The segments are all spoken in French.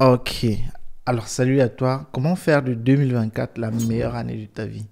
Ok, alors salut à toi. Comment faire de 2024 la meilleure année de ta vie?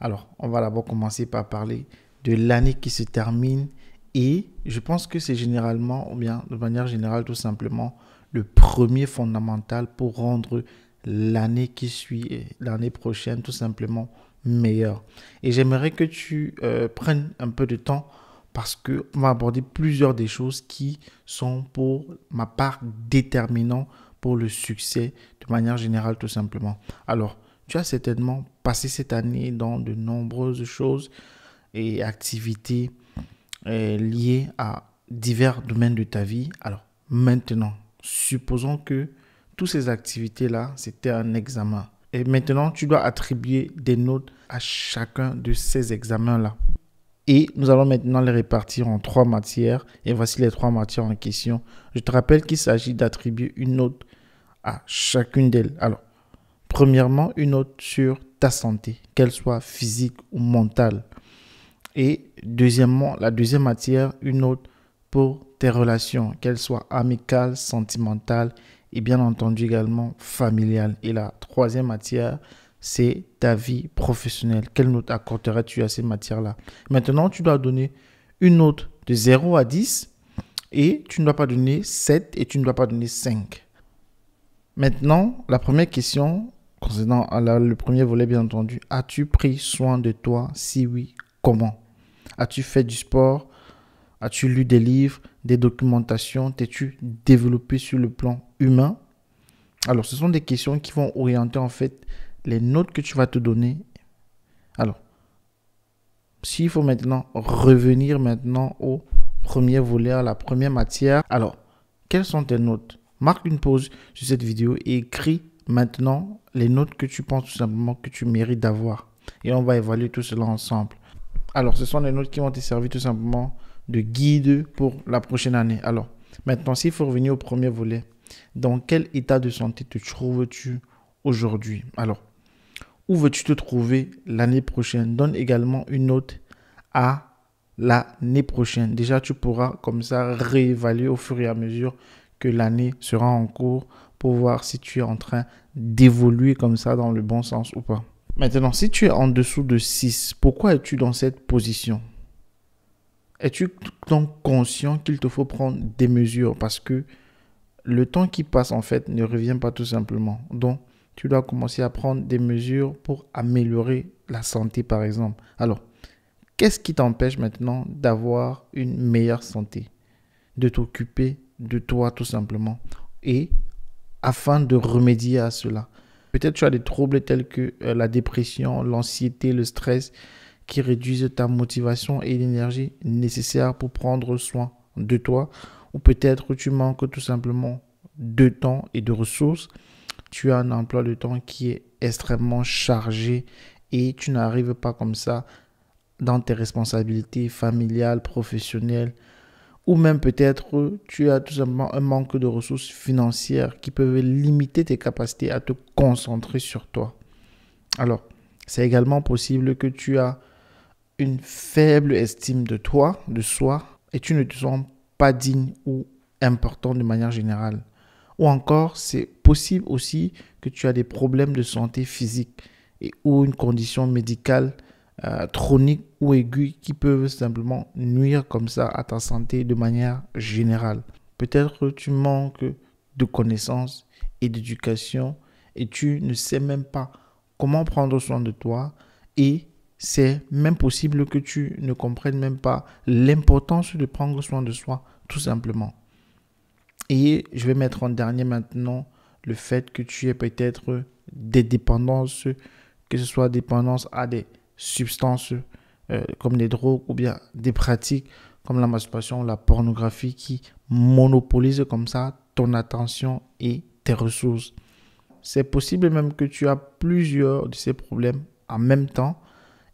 Alors, on va d'abord commencer par parler de l'année qui se termine et je pense que c'est généralement, ou bien de manière générale tout simplement, le premier fondamental pour rendre l'année qui suit et l'année prochaine tout simplement meilleure. Et j'aimerais que tu prennes un peu de temps parce qu'on va aborder plusieurs des choses qui sont pour ma part déterminants pour le succès de manière générale tout simplement. Alors, tu as certainement passé cette année dans de nombreuses choses et activités liées à divers domaines de ta vie. Alors, maintenant, supposons que toutes ces activités-là, c'était un examen. Et maintenant, tu dois attribuer des notes à chacun de ces examens-là. Et nous allons maintenant les répartir en trois matières. Et voici les trois matières en question. Je te rappelle qu'il s'agit d'attribuer une note à chacune d'elles. Alors, premièrement, une note sur ta santé, qu'elle soit physique ou mentale. Et deuxièmement, la deuxième matière, une note pour tes relations, qu'elles soient amicales, sentimentales et bien entendu également familiales. Et la troisième matière, c'est ta vie professionnelle. Quelle note accorderais-tu à ces matières-là? Maintenant, tu dois donner une note de 0 à 10 et tu ne dois pas donner 7 et tu ne dois pas donner 5. Maintenant, la première question concernant le premier volet, bien entendu, as-tu pris soin de toi? Si oui, comment? As-tu fait du sport? As-tu lu des livres, des documentations? T'es-tu développé sur le plan humain? Alors, ce sont des questions qui vont orienter en fait les notes que tu vas te donner. Alors, s'il faut maintenant revenir maintenant au premier volet, à la première matière, alors, quelles sont tes notes? Marque une pause sur cette vidéo et écris maintenant les notes que tu penses tout simplement que tu mérites d'avoir. Et on va évaluer tout cela ensemble. Alors, ce sont les notes qui vont te servir tout simplement de guide pour la prochaine année. Alors, maintenant, s'il faut revenir au premier volet, dans quel état de santé te trouves-tu aujourd'hui? Alors, où veux-tu te trouver l'année prochaine? Donne également une note à l'année prochaine. Déjà, tu pourras comme ça réévaluer au fur et à mesure que l'année sera en cours pour voir si tu es en train d'évoluer comme ça dans le bon sens ou pas. Maintenant, si tu es en dessous de 6, pourquoi es-tu dans cette position? Es-tu donc conscient qu'il te faut prendre des mesures parce que le temps qui passe en fait ne revient pas tout simplement. Donc, tu dois commencer à prendre des mesures pour améliorer la santé par exemple. Alors, qu'est-ce qui t'empêche maintenant d'avoir une meilleure santé? De t'occuper de toi tout simplement. Et afin de remédier à cela. Peut-être tu as des troubles tels que la dépression, l'anxiété, le stress qui réduisent ta motivation et l'énergie nécessaire pour prendre soin de toi. Ou peut-être tu manques tout simplement de temps et de ressources. Tu as un emploi de temps qui est extrêmement chargé et tu n'arrives pas comme ça dans tes responsabilités familiales, professionnelles. Ou même peut-être tu as tout simplement un manque de ressources financières qui peuvent limiter tes capacités à te concentrer sur toi. Alors, c'est également possible que tu as une faible estime de toi, de soi, et tu ne te sens pas digne ou important de manière générale. Ou encore, c'est possible aussi que tu as des problèmes de santé physique ou une condition médicale chroniques ou aiguës qui peuvent simplement nuire comme ça à ta santé de manière générale. Peut-être que tu manques de connaissances et d'éducation et tu ne sais même pas comment prendre soin de toi et c'est même possible que tu ne comprennes même pas l'importance de prendre soin de soi tout simplement. Et je vais mettre en dernier maintenant le fait que tu aies peut-être des dépendances, que ce soit dépendance à des substances comme les drogues ou bien des pratiques comme la masturbation, la pornographie qui monopolisent comme ça ton attention et tes ressources. C'est possible même que tu as plusieurs de ces problèmes en même temps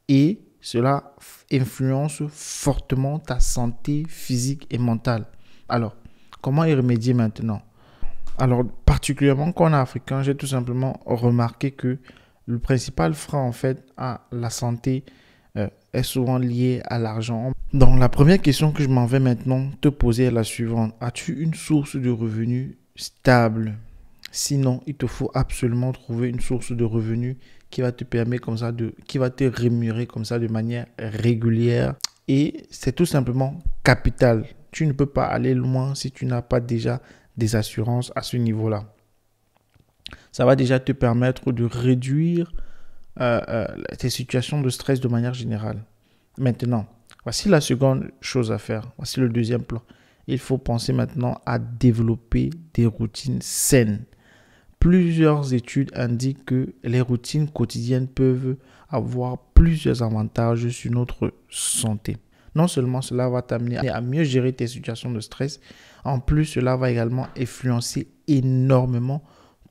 et cela influence fortement ta santé physique et mentale. Alors, comment y remédier maintenant? Alors, particulièrement quand on est africain, j'ai tout simplement remarqué que le principal frein en fait à la santé est souvent lié à l'argent. Donc la première question que je m'en vais maintenant te poser est la suivante. As-tu une source de revenus stable? Sinon, il te faut absolument trouver une source de revenus qui va te permettre comme ça qui va te rémunérer comme ça de manière régulière. Et c'est tout simplement capital. Tu ne peux pas aller loin si tu n'as pas déjà des assurances à ce niveau-là. Ça va déjà te permettre de réduire tes situations de stress de manière générale. Maintenant, voici la seconde chose à faire. Voici le deuxième plan. Il faut penser maintenant à développer des routines saines. Plusieurs études indiquent que les routines quotidiennes peuvent avoir plusieurs avantages sur notre santé. Non seulement cela va t'amener à mieux gérer tes situations de stress, en plus cela va également influencer énormément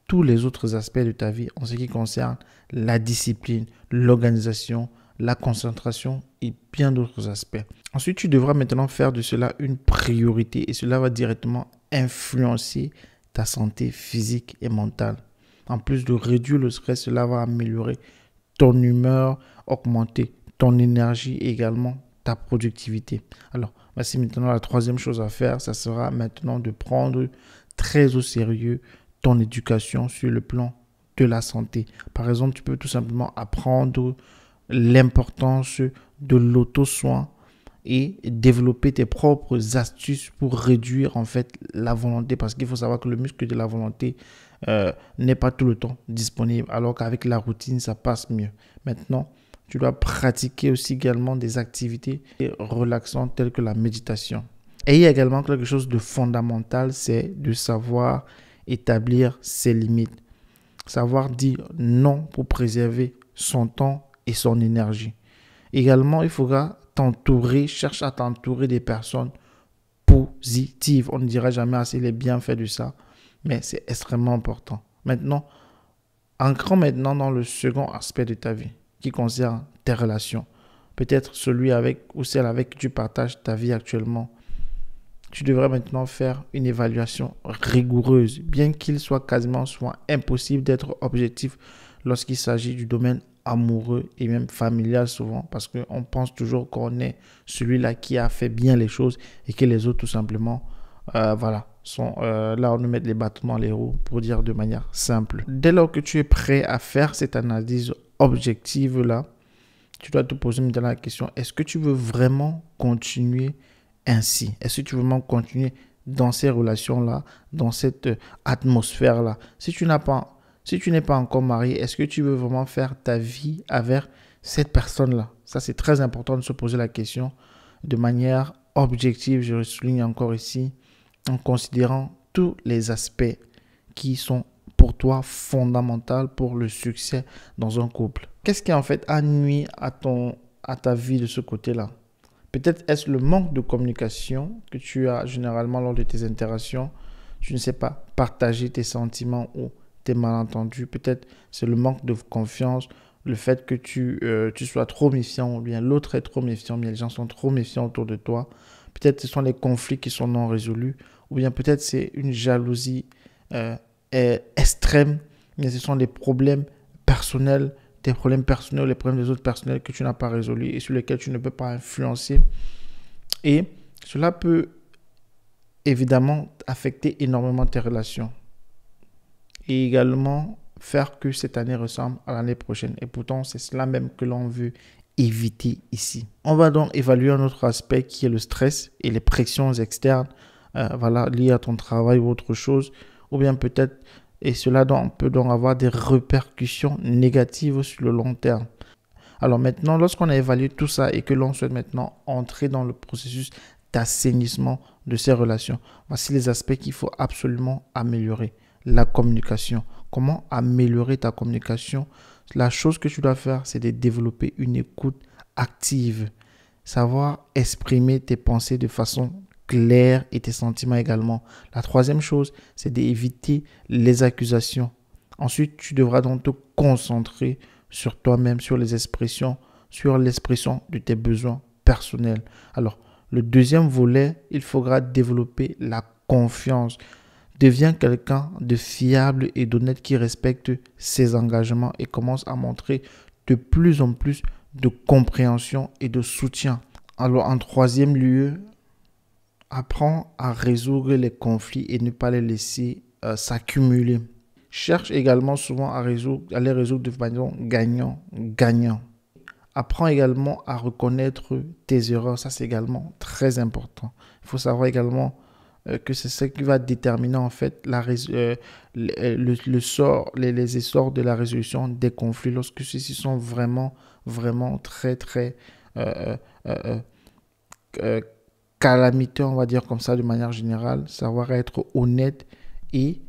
tous les autres aspects de ta vie en ce qui concerne la discipline, l'organisation, la concentration et bien d'autres aspects. Ensuite, tu devras maintenant faire de cela une priorité et cela va directement influencer ta santé physique et mentale. En plus de réduire le stress, cela va améliorer ton humeur, augmenter ton énergie et également ta productivité. Alors, voici maintenant la troisième chose à faire, ça sera maintenant de prendre très au sérieux ton éducation sur le plan de la santé. Par exemple, tu peux tout simplement apprendre l'importance de l'auto-soin et développer tes propres astuces pour réduire en fait la volonté, parce qu'il faut savoir que le muscle de la volonté n'est pas tout le temps disponible, alors qu'avec la routine ça passe mieux. Maintenant, tu dois pratiquer aussi également des activités relaxantes telles que la méditation. Et il y a également quelque chose de fondamental, c'est de savoir établir ses limites, savoir dire non pour préserver son temps et son énergie. Également, il faudra cherche à t'entourer des personnes positives. On ne dira jamais assez les bienfaits de ça, mais c'est extrêmement important. Maintenant, entrons maintenant dans le second aspect de ta vie qui concerne tes relations. Peut-être celui avec ou celle avec qui tu partages ta vie actuellement. Tu devrais maintenant faire une évaluation rigoureuse, bien qu'il soit impossible d'être objectif lorsqu'il s'agit du domaine amoureux et même familial souvent, parce qu'on pense toujours qu'on est celui-là qui a fait bien les choses et que les autres tout simplement sont là on nous met les bâtons dans les roues, pour dire de manière simple. Dès lors que tu es prêt à faire cette analyse objective là, tu dois te poser maintenant la question, est-ce que tu veux vraiment continuer ainsi? Est-ce que tu veux vraiment continuer dans ces relations-là, dans cette atmosphère-là? Si tu n'es pas encore marié, est-ce que tu veux vraiment faire ta vie avec cette personne-là? Ça, c'est très important de se poser la question de manière objective, je le souligne encore ici, en considérant tous les aspects qui sont pour toi fondamentaux pour le succès dans un couple. Qu'est-ce qui en fait a nui à ta vie de ce côté-là? Peut-être est-ce le manque de communication que tu as généralement lors de tes interactions. Tu ne sais pas partager tes sentiments ou tes malentendus. Peut-être c'est le manque de confiance, le fait que tu sois trop méfiant, ou bien l'autre est trop méfiant, ou bien les gens sont trop méfiants autour de toi. Peut-être ce sont les conflits qui sont non résolus, ou bien peut-être c'est une jalousie extrême, mais ce sont des problèmes personnels, tes problèmes personnels, les problèmes des autres personnels que tu n'as pas résolus et sur lesquels tu ne peux pas influencer. Et cela peut évidemment affecter énormément tes relations et également faire que cette année ressemble à l'année prochaine. Et pourtant, c'est cela même que l'on veut éviter ici. On va donc évaluer un autre aspect qui est le stress et les pressions externes liées à ton travail ou autre chose, ou bien peut-être, et cela peut donc avoir des répercussions négatives sur le long terme. Alors maintenant, lorsqu'on a évalué tout ça et que l'on souhaite maintenant entrer dans le processus d'assainissement de ces relations, voici les aspects qu'il faut absolument améliorer. La communication. Comment améliorer ta communication? La chose que tu dois faire, c'est de développer une écoute active. Savoir exprimer tes pensées de façon claire et tes sentiments également. La troisième chose, c'est d'éviter les accusations. Ensuite, tu devras donc te concentrer sur toi-même, sur l'expression de tes besoins personnels. Alors, le deuxième volet, il faudra développer la confiance. Deviens quelqu'un de fiable et d'honnête qui respecte ses engagements et commence à montrer de plus en plus de compréhension et de soutien. Alors, en troisième lieu, apprends à résoudre les conflits et ne pas les laisser s'accumuler. Cherche également souvent à les résoudre de façon gagnant-gagnant. Apprends également à reconnaître tes erreurs. Ça, c'est également très important. Il faut savoir également que c'est ce qui va déterminer en fait le sort, les essors de la résolution des conflits lorsque ceux-ci sont vraiment très euh, euh, euh, euh, calamiteux, on va dire comme ça de manière générale. Savoir être honnête et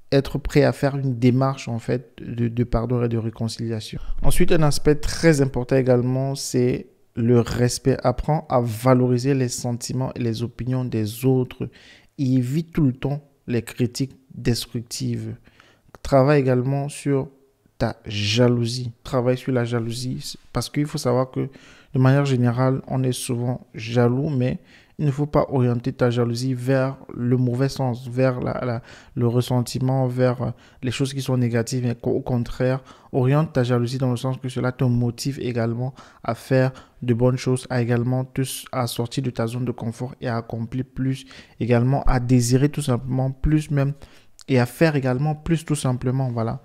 être prêt à faire une démarche en fait de pardon et de réconciliation. Ensuite, un aspect très important également, c'est le respect. Apprends à valoriser les sentiments et les opinions des autres et évite tout le temps les critiques destructives. Travaille également sur ta jalousie. Travaille sur la jalousie parce qu'il faut savoir que de manière générale, on est souvent jaloux, mais il ne faut pas orienter ta jalousie vers le mauvais sens, vers le ressentiment, vers les choses qui sont négatives. Mais au contraire, oriente ta jalousie dans le sens que cela te motive également à faire de bonnes choses, à sortir de ta zone de confort et à accomplir plus, également à désirer tout simplement plus même et à faire également plus tout simplement, voilà.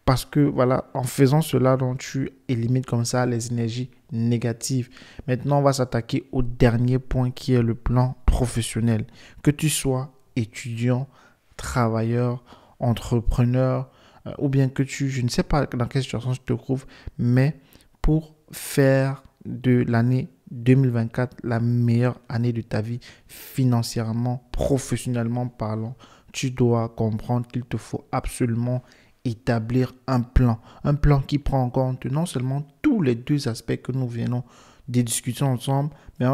Parce que, voilà, en faisant cela, donc, tu élimines comme ça les énergies négatives. Maintenant, on va s'attaquer au dernier point qui est le plan professionnel. Que tu sois étudiant, travailleur, entrepreneur, ou bien que je ne sais pas dans quelle situation tu te trouves, mais pour faire de l'année 2024 la meilleure année de ta vie, financièrement, professionnellement parlant, tu dois comprendre qu'il te faut absolument établir un plan qui prend en compte non seulement tous les deux aspects que nous venons de discuter ensemble, mais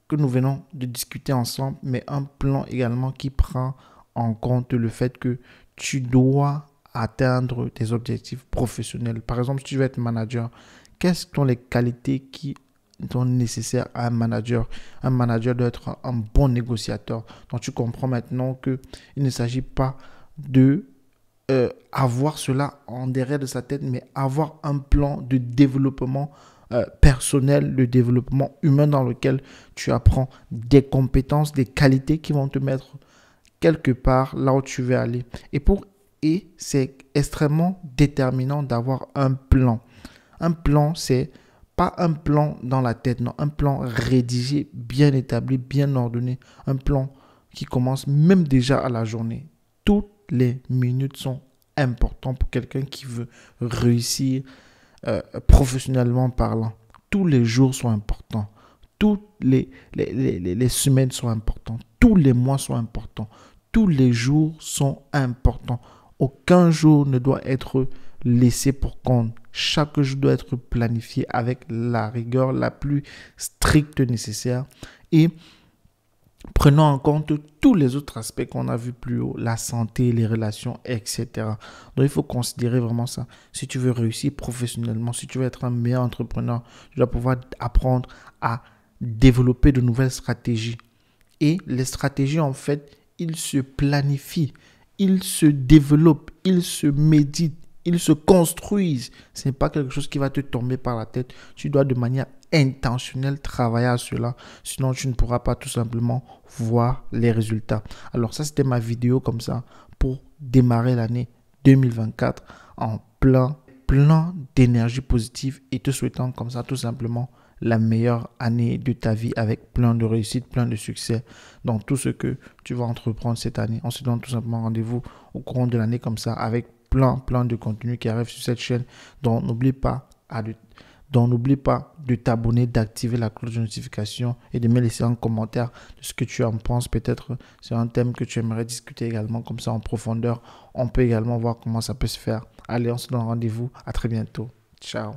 que nous venons de discuter ensemble, mais un plan également qui prend en compte le fait que tu dois atteindre tes objectifs professionnels. Par exemple, si tu veux être manager, quelles sont les qualités qui sont nécessaires à un manager? Un manager doit être un bon négociateur. Donc, tu comprends maintenant qu'il ne s'agit pas de avoir cela en derrière de sa tête, mais avoir un plan de développement personnel, de développement humain dans lequel tu apprends des compétences, des qualités qui vont te mettre quelque part là où tu veux aller. Et c'est extrêmement déterminant d'avoir un plan. Un plan, c'est pas un plan dans la tête, non, un plan rédigé, bien établi, bien ordonné, un plan qui commence même déjà à la journée. Toutes les minutes sont importantes pour quelqu'un qui veut réussir professionnellement parlant. Tous les jours sont importants. Toutes les semaines sont importantes. Tous les mois sont importants. Tous les jours sont importants. Aucun jour ne doit être laissé pour compte. Chaque jour doit être planifié avec la rigueur la plus stricte nécessaire et prenons en compte tous les autres aspects qu'on a vus plus haut, la santé, les relations, etc. Donc, il faut considérer vraiment ça. Si tu veux réussir professionnellement, si tu veux être un meilleur entrepreneur, tu dois pouvoir apprendre à développer de nouvelles stratégies. Et les stratégies, en fait, ils se planifient, ils se développent, ils se méditent, ils se construisent. Ce n'est pas quelque chose qui va te tomber par la tête. Tu dois de manière intentionnelle travailler à cela. Sinon, tu ne pourras pas tout simplement voir les résultats. Alors ça, c'était ma vidéo comme ça pour démarrer l'année 2024 en plein d'énergie positive et te souhaitant comme ça tout simplement la meilleure année de ta vie avec plein de réussite, plein de succès dans tout ce que tu vas entreprendre cette année. On se donne tout simplement rendez-vous au courant de l'année comme ça avec plein de contenus qui arrivent sur cette chaîne. Donc, n'oublie pas de t'abonner, d'activer la cloche de notification et de me laisser un commentaire de ce que tu en penses. Peut-être c'est un thème que tu aimerais discuter également comme ça en profondeur. On peut également voir comment ça peut se faire. Allez, on se donne rendez-vous. À très bientôt. Ciao.